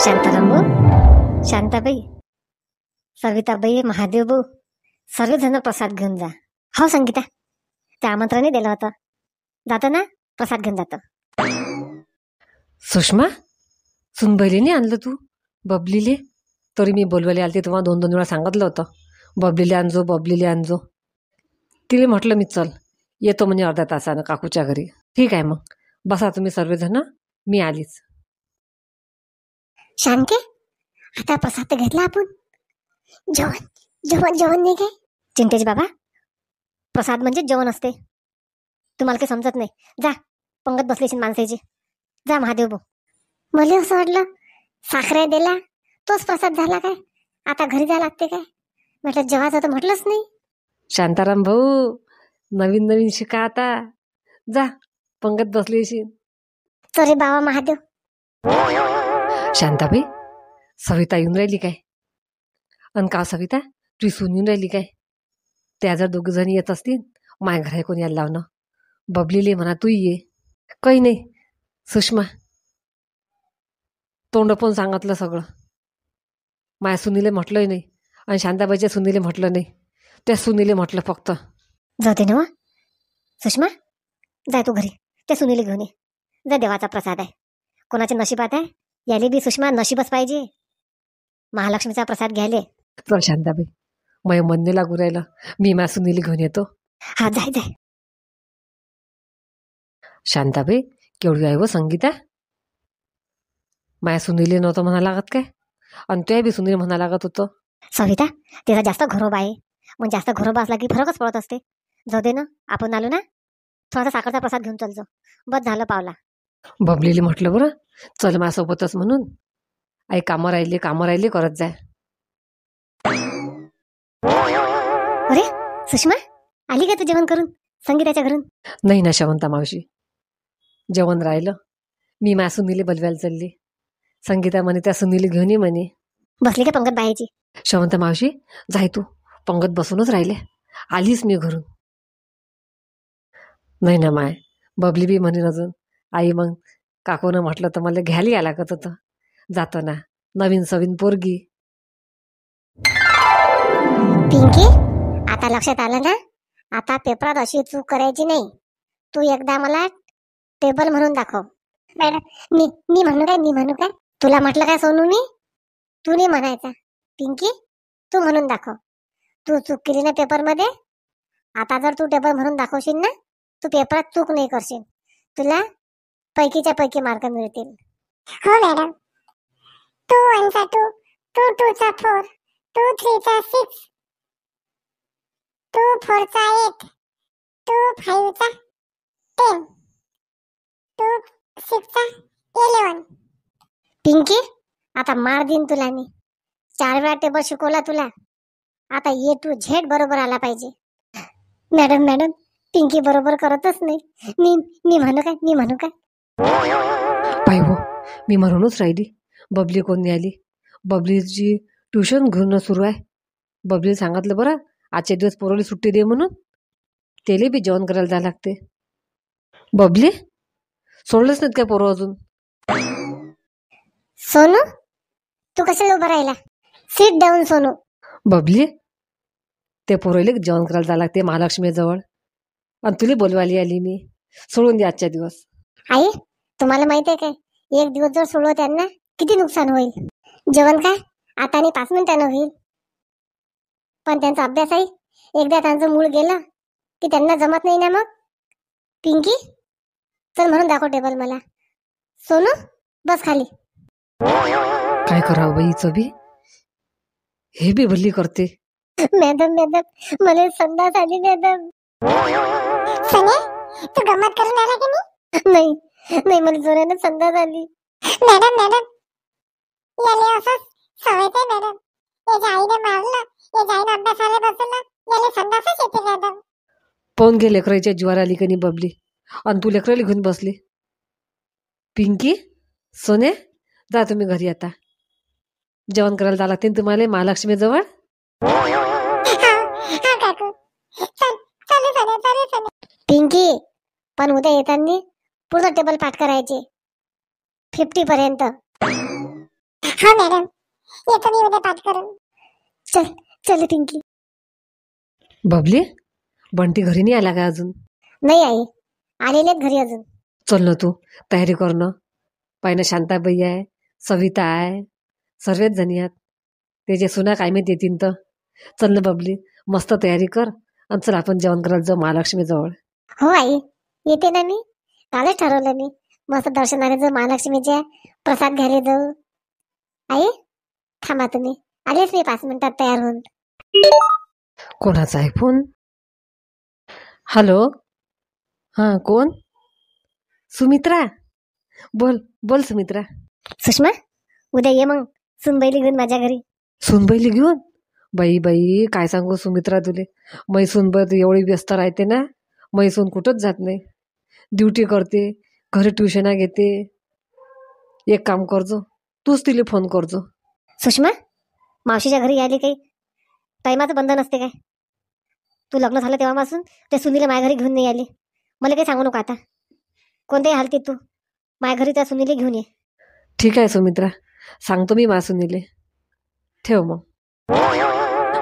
शांताराम भाऊ, शांताबाई, सविताबाई, महादेव भाऊ, सर्वजण प्रसाद घेऊन जा. हो संगीता, त्या आमंत्रणे दिलं होतं. जातो ना, प्रसाद घेऊन जातो. सुषमा, सुनबैलीने आणलं तू बबलीले? तरी मी बोलवायला आलते तेव्हा 2-2 वेळा सांगितलं होतं, बबलीले आणजो, बबलीले आणजो. तिले म्हटलं मी चल येतो म्हणजे अर्ध्या तासानं काकूच्या घरी. ठीक आहे मग, बसा तुम्ही सर्वजण, मी आलीच. शांते, आता प्रसाद तर घेतला आपण. जेवण जेवण जेवण नाही काय चिंतेश बाबा? प्रसाद म्हणजे जेवण असते. तुम्हाला काही समजत नाही. जा, पंगत बसलीशी माणसाची. जा महादेव भाऊ. मला असं वाटलं साखऱ्या दिला तोच प्रसाद झाला काय, आता घरी जायला लागते काय. म्हटलं जेवायचं तर म्हटलंच नाही. शांताराम भाऊ, नवीन नवीन शिका आता. जा, पंगत बसलीशी. तरी बाबा महादेव. शांताबाई, सविता येऊन राहिली काय? अन का सविता, तुझी सून येऊन राहिली काय? त्या जर 2 जणी येत असतील, माय घर आहे कोणी यायला लावणं. बबलीले म्हणा तू ये. काही नाही सुषमा, तोंड पण सांगितलं सगळं. माया सुनीले म्हटलंही नाही आणि शांताबाईच्या सुनीले म्हटलं नाही. त्या सुनीले म्हटलं फक्त. जाते ना सुषमा, जाय तू घरी, त्या सुनीले घेऊन ये. जा, देवाचा प्रसाद आहे. कोणाच्या नशिबात आहे याले बी सुषमा नशीबच पाहिजे महालक्ष्मीचा प्रसाद घ्यायले. चल शांताबाई, मय म्हणणे लागू राहिलं, मी माझ्या सुनीले घेऊन येतो. हा, जाय जाय. शांताबाई, केवढी आहे व संगीता? माया सुनीले नव्हतं म्हणा लागत काय, आणि तुया बी सुनीले म्हणा लागत होतं. सविता, तिचा जास्त घरोबा आहे. मग जास्त घरोबा असला की फरकच पडत असते. जाऊ दे ना, आपण आलो ना, थोडासा साखरचा प्रसाद घेऊन चलजो. बस झालं पावला. बबलीले म्हटलं बरं चल माझ्यासोबतच म्हणून. आई कामं राहिले करत जाय. अरे सुषमा, आली का तू जेवण करून संगीताच्या घरून? नाही ना शवंता मावशी, जेवण राहिलं. मी माझ्या सुनीले बोलवायला चालली. संगीता म्हणे त्या सुनीले घेऊन ये म्हणे. बसली का पंगत बायाची? शवंता मावशी, जाय तू, पंगत बसूनच राहिले. आलीच मी घरून. नाही ना माय, बबली बी म्हणे अजून. आई मग काकूनं म्हटलं तर मला घ्यायला या लागत होतं. जातो ना, नवीन सवीन पोरगी. पिंकी, आता लक्षात आलं ना, आता पेपरात अशी चूक करायची नाही. तू एकदा मला टेबल म्हणून दाखव. मॅडम, मी म्हणू काय तुला म्हटलं काय सोनू? तू नाही म्हणायचा. पिंकी, तू म्हणून दाखव. तू चूक केली ना पेपरमध्ये. आता जर तू टेबल म्हणून दाखवशील ना, तू पेपरात चूक नाही करशील. तुला पैकीच्या पैकी मार्क मिळतील. हो मॅडम. 2 1 चा 2, 2 2 चा 4, 2 3 चा 6, 2 4 चा 8, 2 5 चा 10, 2 6 चा 11. पिंकी, आता मार देईन तुला मी. 4 वेळा टेबल शिकवला तुला, आता A to Z बरोबर आला पाहिजे. मॅडम, पिंकी बरोबर करतच नाही. मी म्हणू काय? पाय हो, मी म्हणूनच राहिली. बबली कोण नाही आली. बबलीची ट्युशन घेऊन सुरू आहे. बबलीला सांगितलं बरं आजच्या दिवस पोरोली सुट्टी दे म्हणून. तेले बी जेवण करायला जायला लागते. बबली, सोडलंच नाहीत काय पोरं अजून? सोनू, तू कशाला उभा राहिला? Sit down Sonu. बबली, ते पोरोले जेवण करायला जायला लागते महालक्ष्मी जवळ, आणि तुला बोलवायला आली मी. सोडून दे आजच्या दिवस. आई, तुम्हाला माहित आहे काय, 1 दिवस जर सोडलो त्यांना किती नुकसान होईल. जेवण काय आता आणि 5 मिनिटानं होईल, पण त्यांचा अभ्यास आहे. एकदा त्यांचं मूळ गेलं की त्यांना जमत नाही ना मग. पिंकी, चल म्हणून दाखव टेबल मला. सोनू, बस खाली. काय करावं बाई हिचं बी, हे बी भल्ली करते. मॅडम, मला संडास आली मॅडम. सने, तू गंमत करून आला की नाही, मला जोरानं संडास आली. मॅडम, याले असं सवयच आहे मॅडम. याच्या आईने मारलं, याच्या आईने अभ्यासाला बसवलं, याले संडासच येते मॅडम. पाहून घे, लेकराच्या जीवावर आली का नाही बबली, आणि तू लेकराला घेऊन बसली. पिंकी, सोने, जा तुम्ही घरी. आता जेवण करायला जायला लागते तुम्हाला महालक्ष्मी जवळ. हा काकू, चल. पिंकी, पण उद्या येताना पूर्ण टेबल पाठ करायचे 50 पर्यंत. हो मॅडम, येतो मी उद्या पाठ करून. चल चल पिंकी. बबली, बंटी घरी नाही आला का अजून? नाही आई, आलेलेत घरी अजून. चल ना तू तयारी कर ना. पाहिनं शांताबाई आहे, सविता आहे, सर्वच जणी आहेत. त्याचे सुना काय माहिती येतील तर. चल ना बबली, मस्त तयारी कर आणि चल आपण जेवण करायला जाऊ महालक्ष्मी जवळ. हो आई, येते ना मी. कालच ठरवलं मी, मस्त दर्शनाला जाऊ, महालक्ष्मीचे प्रसाद घ्यायला जाऊ. आई थांबा तुम्ही, आलेच मी 5 मिनिटात तयार होऊन. कोणाचा आहे फोन? हॅलो, हां कोण? सुमित्रा, बोल बोल सुमित्रा. सुषमा, उद्या ये मग सुनबाईला घेऊन माझ्या घरी. सुनबाईला घेऊन? बाई बाई काय सांगू सुमित्रा तुले, मै सूनबाई तर एवढी व्यस्त राहते ना, मै सून कुठंच जात नाही. ड्युटी करते, घरी ट्युशना घेते. एक काम करजो, तूच तिला फोन करजो. सुषमा, मावशीच्या घरी यायला काही टायमाचं बंधन असते काय? तू लग्न झालं तेव्हापासून ते सुनीला माझ्या घरी घेऊन नाही आली. मला काही सांगू नको आता. कोणत्याही हालतीत तू माझ्या घरी त्या सुनीला घेऊन ये. ठीक आहे सुमित्रा, सांगतो मी मा सुनीले. ठेव मग.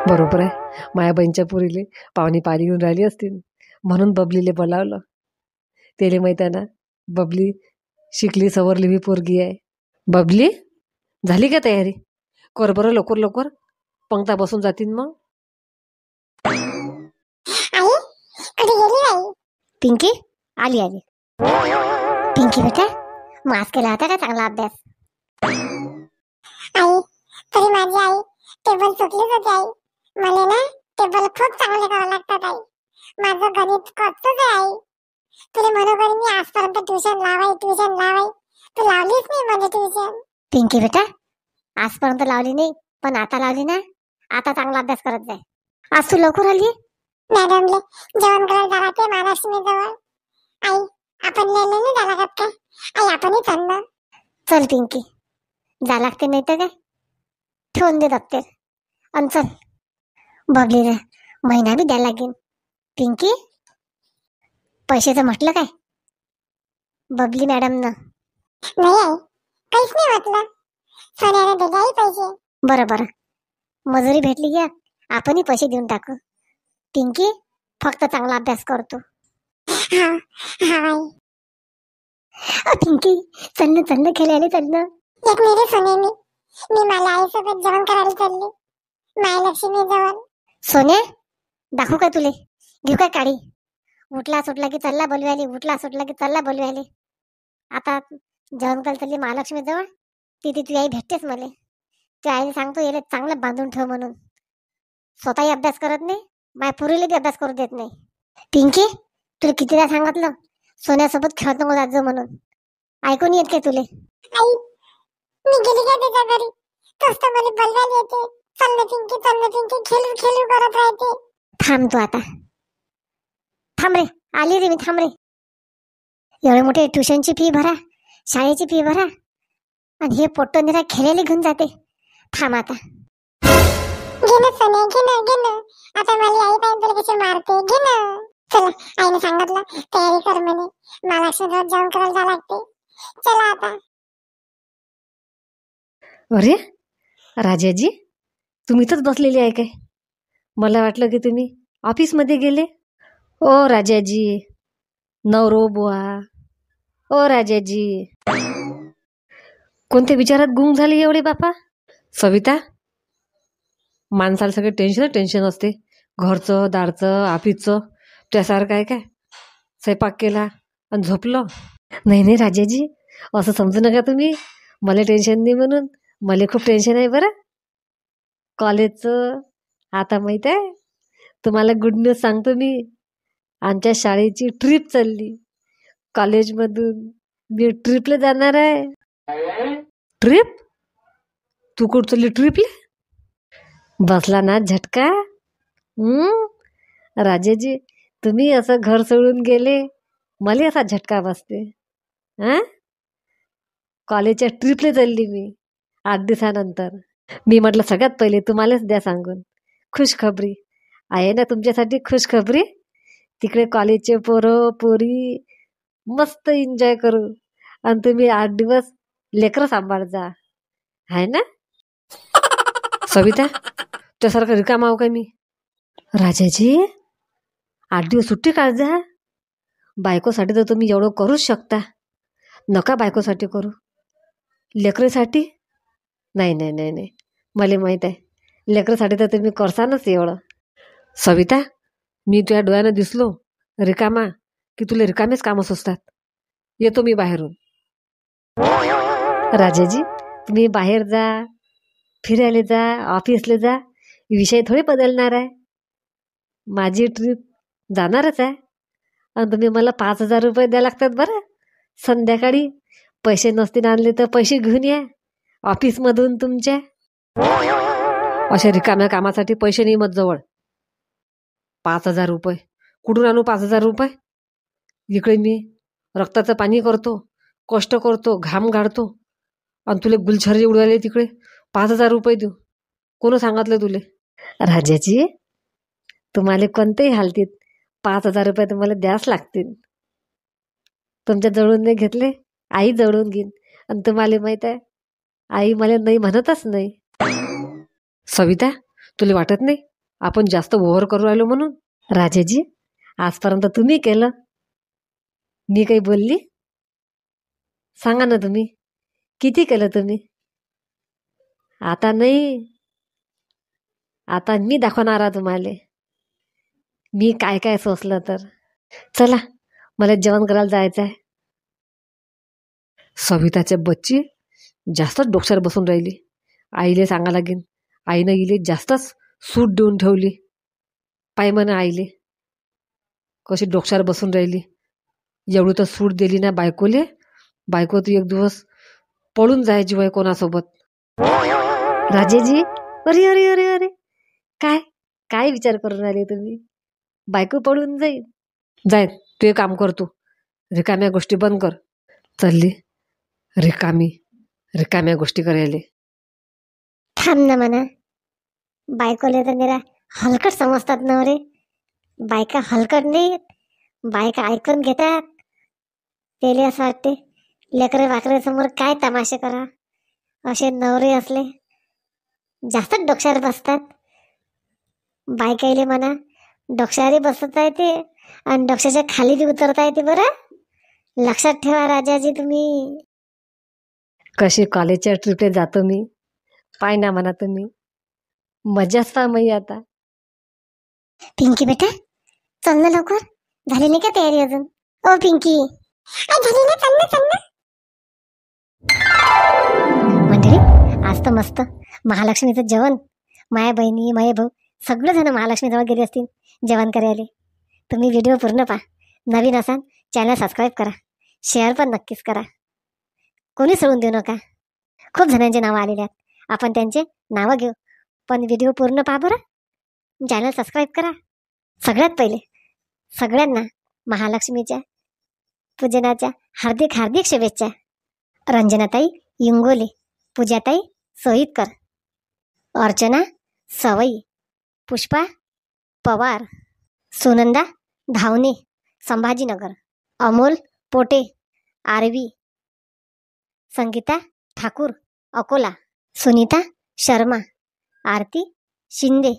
बरोबर आहे, माया बहीणच्या पुरीले पाहुणी पाणी घेऊन राहिली असतील म्हणून बबलीले बोलावलं. त्याला माहिती आहे ना, बबली शिकली सवरली बी पोरगी आहे. बबली, झाली का तयारी? कर बरं लवकर लवकर, पंक्ता बसून जातील मग. आई कुठे गेली बाई? पिंकी आली आली. पिंकी बेटा, मास्क केला होता का चांगला अभ्यास? आई तरी माझी आई टेबल चुकलीच होती. आई मला ना टेबल खूप चांगले करावं लागतात. आई माझं गणित कच्चच आहे. आई तुला म्हणून मी आजपर्यंत ट्युशन लावाई, तू लावलीच नाही माझी ट्युशन. पिंकी बेटा, आजपर्यंत लावली नाही, पण आता लावली ना. आता चांगला अभ्यास करत जाय. आज तू लवकर आली. मॅडमले जेवण करायला जायला ते महालक्ष्मी जवळ. आई आपण नेले नाही जा लागत काय? आई आपणही चाललं. चल पिंकी, जा लागते नाही तर काय, ठेवून दे दप्तर आणि चल. बबलीला महिना बी द्यायला लागेल. पिंकी, पैशाचं म्हटलं काय बबली मॅडमनं? नाही आई, काहीच नाही म्हटलं. सोन्याने दिले आई पैसे. बरं बरं, मजुरी भेटली की आपणही पैसे देऊन टाकू. पिंकी, फक्त चांगला अभ्यास करतो. हा हा आई. पिंकी, चल ना खेळायला चल ना. एक मेरे सोने मी माझ्या आईसोबत जेवण करायला चालली महालक्ष्मी जवळ. सोन्या, दाखवू का तुले? घेऊ काय काढी? उठला सुटला की चालला बोलवायले, उठला सुटला की चालला बोलवायले. आता जेवण करायला चालली महालक्ष्मी जवळ. तिथे तुझी आई भेटतेच मला. त्या आईने सांगतो याला चांगलं बांधून ठेव म्हणून. स्वतःही अभ्यास करत नाही, माझ्या पुरीला बी अभ्यास करू देत नाही. पिंकी, तुला कितीदा सांगितलं सोन्यासोबत खेळत नको जात जाऊ म्हणून. ऐकून येत काय तुले? आई मी गेली का त्याच्या घरी, तोच तर मला बोलवायला येते. चाललं पिंकी खेळू करत राहते. थांब तू आता, थांब रे, आली रे मी, थांब रे. एवढे मोठे ट्युशनची फी भरा, शाळेची फी भरा, आणि हे पोट्टोनीरा खेळायला घेऊन जाते. थांब आता. घे ना सोने, घे ना. आता मला आई पाहिजे तुला कशी मारते. घे ना. चला, आईने सांगितलं तयारी कर म्हणे, महालक्ष्मी जवळ जेवण करायला जावं लागते. चला आता. अरे राजाजी, तुम्ही इथंच बसलेली आहे काय? मला वाटलं की तुम्ही ऑफिसमध्ये गेले. ओ राजाजी, नवरो बुवा, ओ राजाजी, कोणत्या विचारात गुंग झाले एवढे बापा? सविता, माणसाला सगळे टेन्शन असते, घरचं दारचं ऑफिसचं. त्यासारखं आहे काय? स्वयंपाक केला आणि झोपलं? नाही राजाजी, असं समजू नका तुम्ही. मला टेन्शन नाही म्हणून. मला खूप टेन्शन आहे बरं कॉलेजचं. आता माहीत आहे तुम्हाला गुड न्यूज सांगतो मी. आमच्या शाळेची ट्रिप चालली कॉलेजमधून. मी ट्रिपला जाणार आहे. ट्रिप? तू कुठं चालली ट्रिपला? बसला ना झटका? राजाजी, तुम्ही असं घर सोडून गेले, मला असा झटका बसते. कॉलेजच्या ट्रिपला चालली मी 8 दिवसानंतर. मी म्हटलं सगळ्यात पहिले तुम्हालाच द्या सांगून. खुशखबरी आहे ना तुमच्यासाठी, खुशखबरी. तिकडे कॉलेजचे पोरं पोरी मस्त एन्जॉय करू, आणि तुम्ही 8 दिवस लेकरं सांभाळ जा. आहे ना सविता? त्यासारखं रिकामा आहो का मी? राजाजी 8 दिवस सुट्टी काढ जा. बायकोसाठी तर तुम्ही एवढं करूच शकता. नका बायकोसाठी करू. लेकरीसाठी नाही नाही नाही नाही, मला माहीत आहे लेकरीसाठी तर तुम्ही करसानच एवढं. सविता, मी तुझ्या डोळ्यानं दिसलो रिकामा की तुला रिकामेच कामं सुचतात. येतो मी बाहेरून. राजाजी तुम्ही बाहेर जा, फिरायला जा, ऑफिसला जा, विषय थोडे बदलणार आहे. माझी ट्रिप जाणारच आहे आणि तुम्ही मला 5,000 रुपये द्यायला लागतात बरं. संध्याकाळी पैसे नसतील आणले तर पैसे घेऊन या ऑफिसमधून तुमच्या. अशा रिकाम्या कामासाठी पैसे नाही मत जवळ. 5,000 रुपये कुठून आणू? 5,000 रुपये इकडे मी रक्ताचं पाणी करतो, कष्ट करतो, घाम गाळतो आणि तुले गुलछर्रे उडवायले तिकडे 5,000 रुपये देऊ? कोण सांगितलं तुले? राजाजी तुम्हाला कोणतेही हालतीत 5,000 रुपये तुम्हाला द्यास लागतील. तुमच्या जवळून नाही घेतले, आई जवळून घेईन. आणि तुम्हाला माहीत आहे आई मला नाही म्हणतच नाही. सविता, तुला वाटत नाही आपण जास्त ओव्हर करू राहिलो म्हणून? राजाजी आजपर्यंत तुम्ही केलं, मी काही बोलली? सांगा ना तुम्ही किती केलं तुम्ही? आता नाही, आता मी दाखवणार आहे तुम्हाला मी काय काय सोचलं तर. चला मला जेवण करायला जायचं आहे. सविताच्या बच्ची जास्तच डोक्यावर बसून राहिली. आईले सांगा लागेन. आईनं इले जास्तच सूट देऊन ठेवली. पाय म्हणा आईले कशी डोक्यावर बसून राहिली. एवढी तर सूट दिली ना बायकोले. बायको तू एक दिवस पळून जायची वय कोणासोबत. राजेजी अरे अरे अरे अरे, काय काय विचार करून राहिले तुम्ही? बायको पळून जाईल? जाय तू एक काम कर, तू रिकाम्या गोष्टी बंद कर. चालली रिकाम्या गोष्टी करायले. थांब ना म्हणा. बायकोले तर निरा हलकट समजतात ना रे. बायका हलकट नाहीत, बायका ऐकून घेतात. त्याला असं वाटते लेकरे वाकरे समोर काय तमाशे करा. असे नवरे असले जास्तच डोक्यावर बसतात. बायकाईले म्हणा डोक्यावरही बसता येते आणि डोक्याच्या खाली बी उतरता येते बरं. लक्षात ठेवा राजाजी तुम्ही. कशी कॉलेजच्या ट्रिपला जातो मी, पाय ना म्हणा तुम्ही. मजाच पा मी आता. पिंकी बेटा चल ना लवकर. झाली नाही का तयारी अजून? ओ पिंकी झाली ना, चल ना चल ना. मंडळी आज तर मस्त महालक्ष्मीचं जेवण. माया बहिणी माये भाऊ सगळेजण महालक्ष्मीजवळ गेले असतील जेवण करायला. तुम्ही व्हिडिओ पूर्ण पहा. नवीन असाल चॅनल सबस्क्राईब करा, शेअर पण नक्कीच करा. कोणी सोडून देऊ नका. खूप जणांचे नावं आलेले आहेत, आपण त्यांचे नावं घेऊ. पण व्हिडिओ पूर्ण पहा बरं. चॅनल सबस्क्राईब करा. सगळ्यात पहिले सगळ्यांना महालक्ष्मीच्या पूजनाच्या हार्दिक हार्दिक शुभेच्छा. रंजनाताई इंगोले, पूजाताई सोहितकर, अर्चना सवई, पुष्पा पवार, सुनंदा धावणे संभाजीनगर, अमोल पोटे आरवी, संगीता ठाकूर अकोला, सुनीता शर्मा, आरती शिंदे,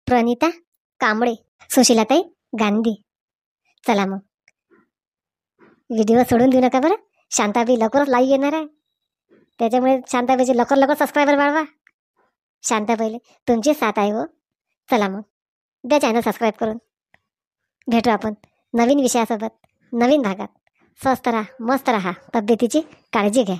प्रणिता कांबळे, सुशीलाताई गांधी. चला मग व्हिडिओ सोडून देऊ नका बरं. शांताबाई लवकरच लाईव्ह येणार आहे, त्याच्यामुळे शांताबाईचे लवकर लवकर सबस्क्रायबर वाढवा. शांताबाईले तुमची साथ आहे हो. चला मग द्या चॅनल सबस्क्राईब करून. भेटू आपण नवीन विषयासोबत नवीन भागात. स्वस्त राहा, मस्त राहा, तब्येतीची काळजी घ्या.